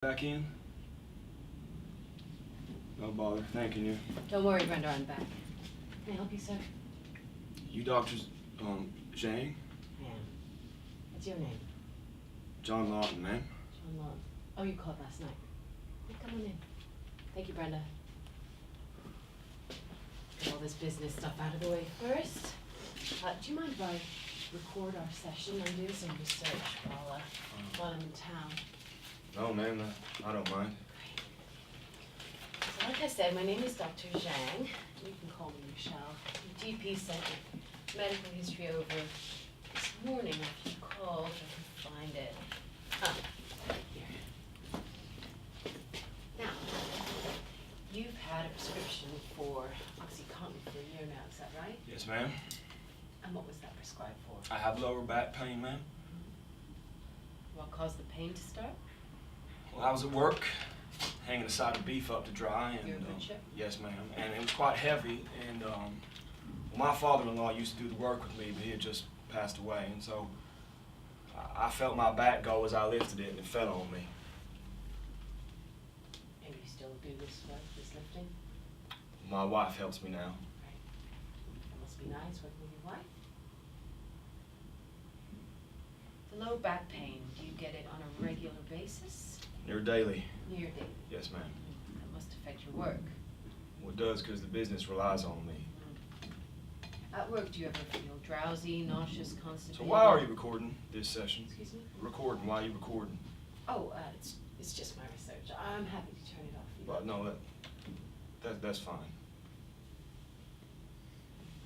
Back in? No bother, thanking you. Don't worry, Brenda, I'm back. Can I help you, sir? You doctors, Zhang? Ma'am. What's your name? John Lawton, ma'am. John Long. Oh, you called last night. Yeah, come on in. Thank you, Brenda. Get all this business stuff out of the way first. Do you mind if I record our session and do some research while I'm in town? No, ma'am, I don't mind. So like I said, my name is Dr. Zhang. You can call me Michelle. The GP sent your medical history over this morning after you called. I can find it. Right here. Now, you've had a prescription for OxyContin for a year now, is that right? Yes, ma'am. And what was that prescribed for? I have lower back pain, ma'am. What caused the pain to start? Well, I was at work, hanging a side of beef up to dry, and You're a good chef? yes, ma'am. And it was quite heavy, and my father-in-law used to do the work with me, but he had just passed away, and so I felt my back go as I lifted it, and it fell on me. And you still do this work, this lifting? My wife helps me now. Right. That must be nice working with your wife. The low back pain, do you get it on a regular basis? Near daily. Near daily? Yes, ma'am. That must affect your work. Well, it does, because the business relies on me. At work, do you ever feel drowsy, nauseous, constipated? So why are you recording this session? Excuse me? Recording, why are you recording? Oh, it's just my research. I'm happy to turn it off for you. But no, that's fine.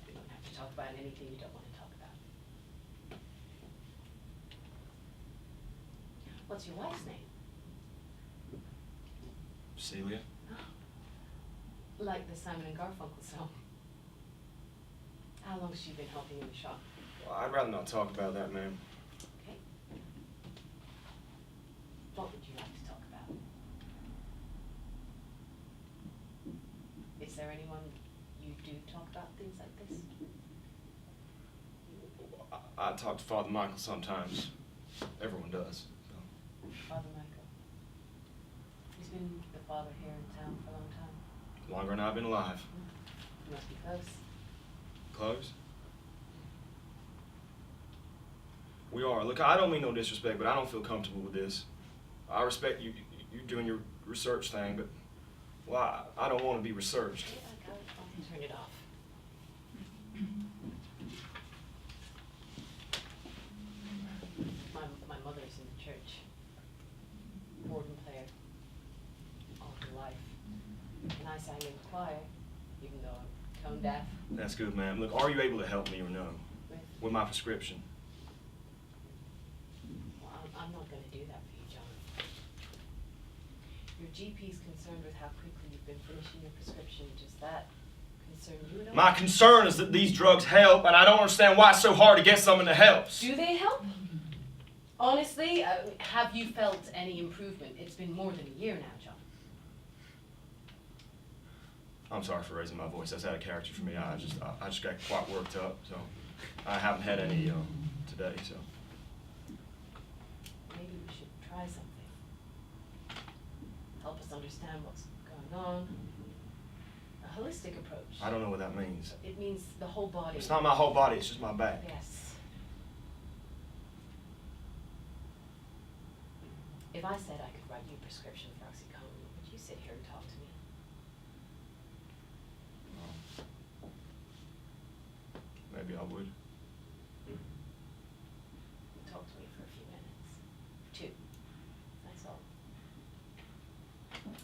You don't have to talk about anything you don't want to talk about. What's your wife's name? Celia? Like the Simon and Garfunkel song. How long has she been helping in the shop? Well, I'd rather not talk about that, ma'am. Okay. What would you like to talk about? Is there anyone you do talk about things like this? I talk to Father Michael sometimes. Everyone does. So. Father Michael. He's been the father here in town for a long time. Longer than I've been alive. You must be close. Close? We are. Look, I don't mean no disrespect, but I don't feel comfortable with this. I respect you doing your research thing, but, well, I don't want to be researched. Yeah, I got it. I'll turn it off. My mother's in the church. Organ player. All her life. And I sang in the choir, even though I'm tone deaf. That's good, ma'am. Look, are you able to help me or no? With my prescription? Well, I'm not going to do that for you, John. Your GP's concerned with how quickly you've been finishing your prescription. Does that concern you at all? My concern is that these drugs help, and I don't understand why it's so hard to get something that helps. Do they help? Honestly, have you felt any improvement? It's been more than a year now, John. I'm sorry for raising my voice. That's out of character for me. I just got quite worked up, so I haven't had any today. So Maybe we should try something. Help us understand what's going on. A holistic approach. I don't know what that means. It means the whole body. It's not my whole body. It's just my back. Yes. If I said I could write you a prescription for OxyContin, would you sit here and talk to me? Maybe I would. Talk to me for a few minutes. 2. That's all. Can't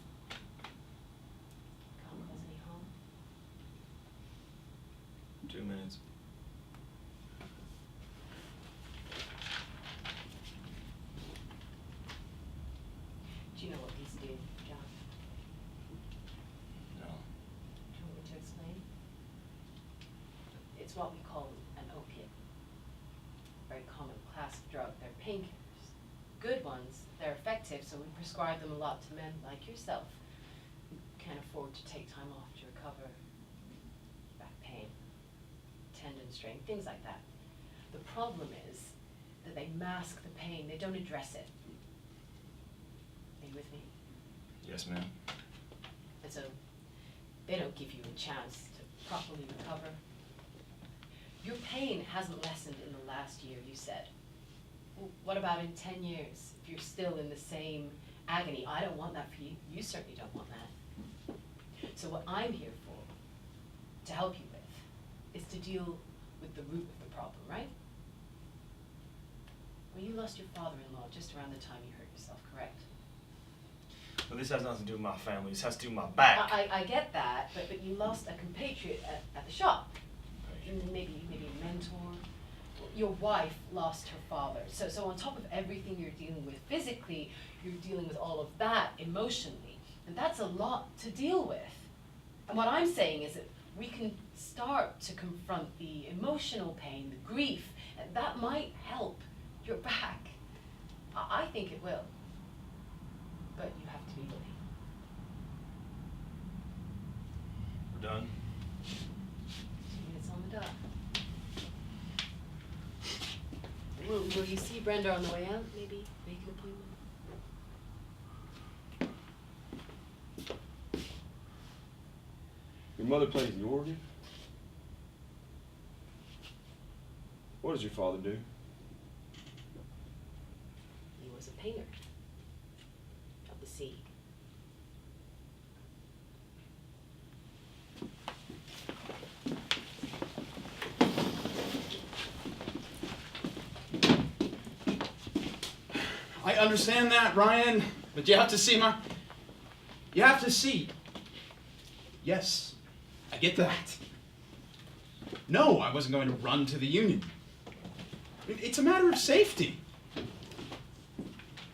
cause any harm. 2 minutes. Do you know what these do, John? No. Do you want me to explain? It's what we call an opiate. Very common class of drug. They're painkillers. Good ones. They're effective, so we prescribe them a lot to men like yourself who can't afford to take time off to recover. Back pain, tendon strain, things like that. The problem is that they mask the pain. They don't address it. They You with me? Yes, ma'am. And so they don't give you a chance to properly recover. Your pain hasn't lessened in the last year, you said. Well, what about in 10 years, if you're still in the same agony? I don't want that for you. You certainly don't want that. So what I'm here for, to help you with, is to deal with the root of the problem, right? Well, you lost your father-in-law just around the time you hurt yourself, correct? Well, this has nothing to do with my family. This has to do with my back. I get that, but you lost a compatriot at the shop. And then maybe a mentor. Your wife lost her father. So on top of everything you're dealing with physically, you're dealing with all of that emotionally. And that's a lot to deal with. And what I'm saying is that we can start to confront the emotional pain, the grief, and that might help your back. I think it will. But you have to be willing. We're done. 2 minutes on the dot. Will you see Brenda on the way out? Maybe make an appointment? Your mother plays the organ? What does your father do? He was a painter of the sea. I understand that, Ryan, but you have to see You have to see. Yes, I get that. No, I wasn't going to run to the union. It's a matter of safety.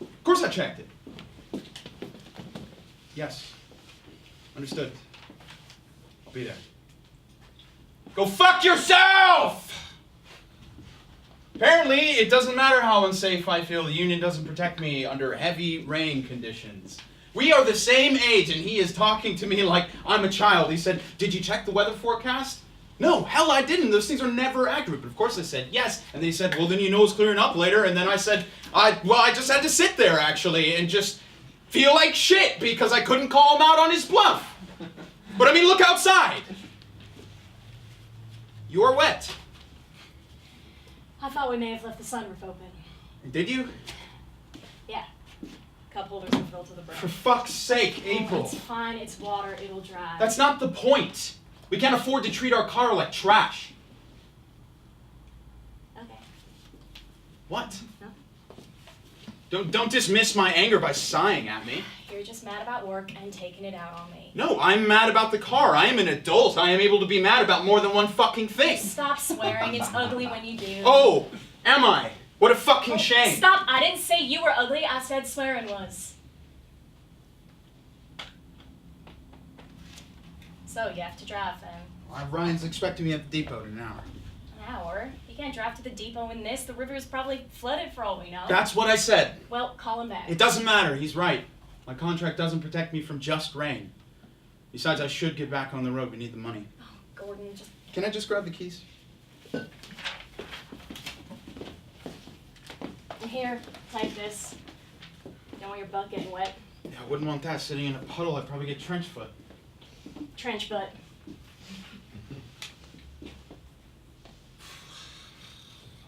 Of course I checked it. Yes. Understood. I'll be there. Go fuck yourself! Apparently, it doesn't matter how unsafe I feel, the union doesn't protect me under heavy rain conditions. We are the same age, and he is talking to me like I'm a child. He said, "Did you check the weather forecast?" No, hell I didn't. Those things are never accurate. But of course I said yes. And then he said, "Well, then you know it's clearing up later." And then I said, I just had to sit there, actually, and just feel like shit because I couldn't call him out on his bluff. But I mean, look outside. You're wet. I thought we may have left the sunroof open. Did you? Yeah. Cup holders are filled to the brim. For fuck's sake, April. Oh, it's fine. It's water. It'll dry. That's not the point. We can't afford to treat our car like trash. Okay. What? No. Don't dismiss my anger by sighing at me. You're just mad about work and taking it out on me. No, I'm mad about the car. I am an adult. I am able to be mad about more than one fucking thing. Stop swearing. It's ugly when you do. Oh, am I? What a fucking shame. Stop. I didn't say you were ugly. I said swearing was. So you have to drive then. Ryan's expecting me at the depot in an hour. An hour? You can't drive to the depot in this. The river is probably flooded for all we know. That's what I said. Well, call him back. It doesn't matter. He's right. My contract doesn't protect me from just rain. Besides, I should get back on the road. We need the money. Oh, Gordon, just... Can I just grab the keys? Here, type this. Don't want your butt getting wet. Yeah, I wouldn't want that sitting in a puddle. I'd probably get trench foot. Trench butt.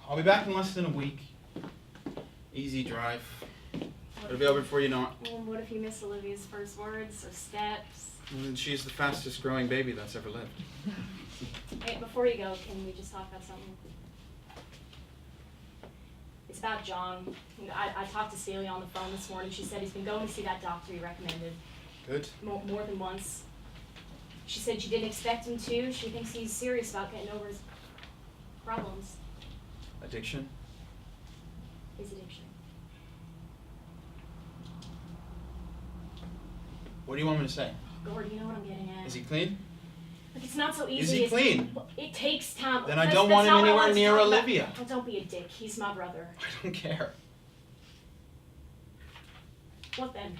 I'll be back in less than a week. Easy drive. It'll be over before you know it. Well, what if you miss Olivia's first words or steps? And she's the fastest growing baby that's ever lived. Hey, before you go, can we just talk about something? It's about John. I talked to Celia on the phone this morning. She said he's been going to see that doctor he recommended. Good. More than once. She said she didn't expect him to. She thinks he's serious about getting over his problems. Addiction? His addiction. What do you want me to say? Gordon, you know what I'm getting at. Is he clean? Look, it's not so easy. Is he clean? It takes time. Then I That's- don't that's want him not what I anywhere wanted to near talk about. Olivia. Well, don't be a dick. He's my brother. I don't care. What then?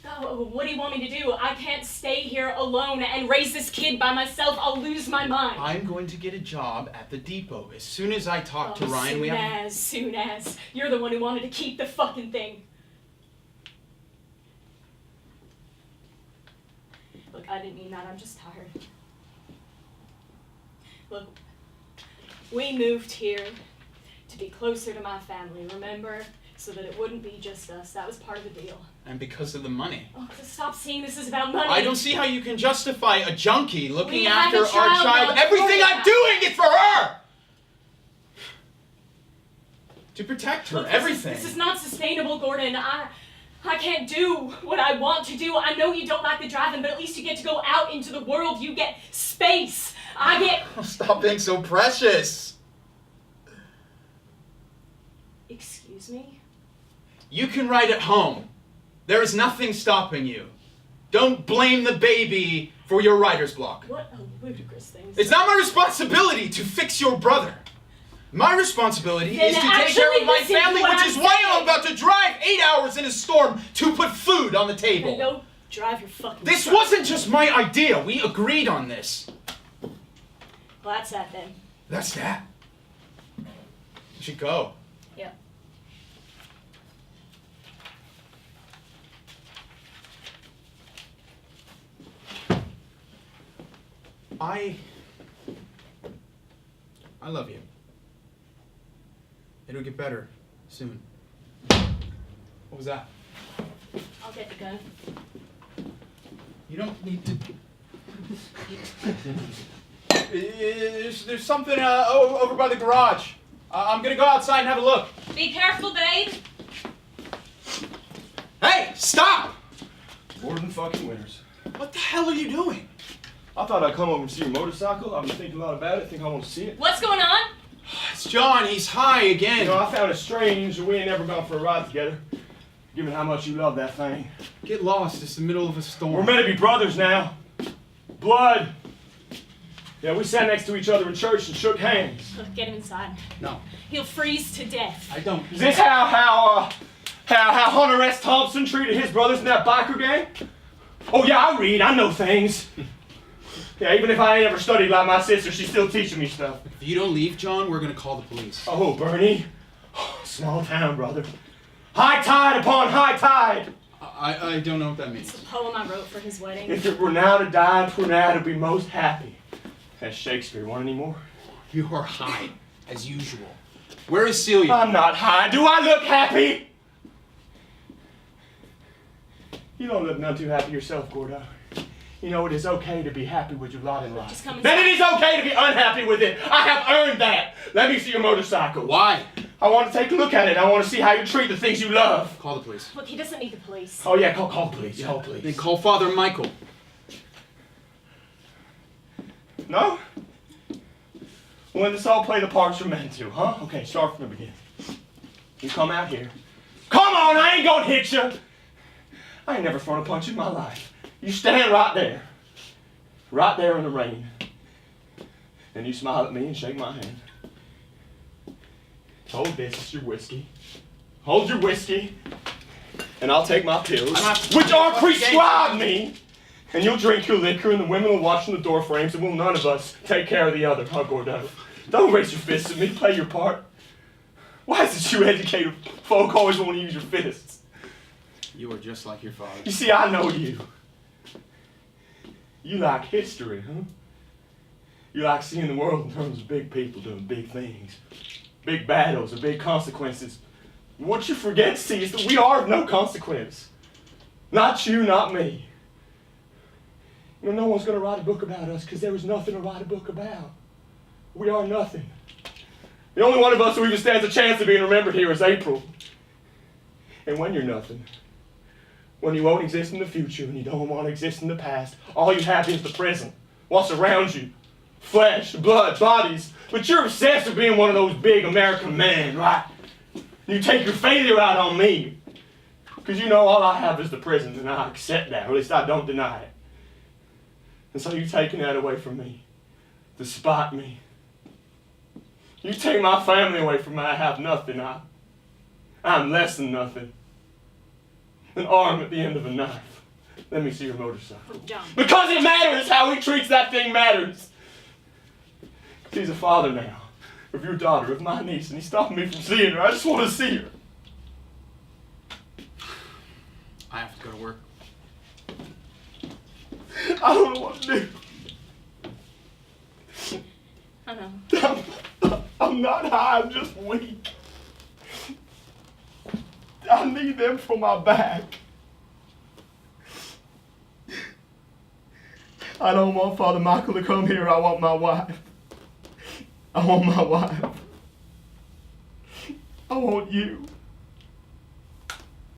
Oh, what do you want me to do? I can't stay here alone and raise this kid by myself. I'll lose my mind. I'm going to get a job at the depot. As soon as I talk to Ryan, we have... Soon as. You're the one who wanted to keep the fucking thing. I didn't mean that. I'm just tired. Look, we moved here to be closer to my family, remember? So that it wouldn't be just us. That was part of the deal. And because of the money. Oh, stop seeing this is about money. I don't see how you can justify a junkie looking We have after a our child child. now, Everything Gloria. I'm doing is for her! To protect her, Look, everything. This is not sustainable, Gordon. I can't do what I want to do. I know you don't like the driving, but at least you get to go out into the world. You get space. I get... Oh, stop being so precious. Excuse me? You can write at home. There is nothing stopping you. Don't blame the baby for your writer's block. What a ludicrous thing. It's not my responsibility to fix your brother. My responsibility Then is to take care actually of my listen to family, what which I'm is why saying. I'm about to drive 8 hours in a storm to put food on the Then table. go drive your fucking This truck. wasn't just my idea. We agreed on this. Well, that's that then. That's that. You should go. Yeah. I love you. It'll get better soon. What was that? I'll get the gun. You don't need to. There's something over by the garage. I'm gonna go outside and have a look. Be careful, babe. Hey, stop! Gordon fucking Winters. What the hell are you doing? I thought I'd come over and see your motorcycle. I've been thinking a lot about it. Think I want to see it. What's going on? It's John. He's high again. You know, I found it strange that we ain't never gone for a ride together, given how much you love that thing. Get lost. It's the middle of a storm. We're meant to be brothers now. Blood. Yeah, we sat next to each other in church and shook hands. Look, get him inside. No, He'll freeze to death. I don't. Is this how Hunter S. Thompson treated his brothers in that biker gang? Oh yeah, I read. I know things. Yeah, even if I ain't ever studied like my sister, she's still teaching me stuff. If you don't leave, John, we're gonna call the police. Oh, Bernie. Small town, brother. High tide upon high tide. I don't know what that It's means. the poem I wrote for his wedding. If it were now to die, 'twere now to be most happy. Has Shakespeare won anymore? You are high, as usual. Where is Celia? I'm not high. Do I look happy? You don't look none too happy yourself, Gordo. You know, it is okay to be happy with your lot in life. Just come Then inside. it is okay to be unhappy with it. I have earned that. Let me see your motorcycle. Why? I want to take a look at it. I want to see how you treat the things you love. Call the police. Look, he doesn't need the police. Oh yeah, call the police. Call the Then police. call Father Michael. No? Well, let's all play the parts we're meant to, huh? Okay, start from the beginning. You come out here. Come on, I ain't gonna hit you. I ain't never thrown a punch in my life. You stand right there in the rain, and you smile at me and shake my hand. Hold this, it's your whiskey. Hold your whiskey, and I'll take my pills, I'm not- which are prescribed me. And you'll drink your liquor, and the women will watch from the door frames, and we'll none of us take care of the other, huh, Gordo? Don't raise your fists at me, play your part. Why is it you educated folk always want to use your fists? You are just like your father. You see, I know you. You like history, huh? You like seeing the world in terms of big people doing big things. Big battles and big consequences. What you forget to see is that we are of no consequence. Not you, not me. You know, no one's going to write a book about us because there was nothing to write a book about. We are nothing. The only one of us who even stands a chance of being remembered here is April. And when you're nothing, when you won't exist in the future and you don't want to exist in the past, all you have is the present. What's around you? Flesh, blood, bodies. But you're obsessed with being one of those big American men, right? You take your failure out on me. Because you know all I have is the present, and I accept that, or at least I don't deny it. And so you're taking that away from me, to spite me. You take my family away from me, I have nothing. I'm less than nothing. An arm at the end of a knife. Let me see your motorcycle. Oh, John. Because it matters! How he treats that thing matters! He's a father now, of your daughter, of my niece, and he stopped me from seeing her. I just want to see her. I have to go to work. I don't know what to do. I know. I'm not high, I'm just weak. I need them for my back. I don't want Father Michael to come here. I want my wife. I want my wife. I want you.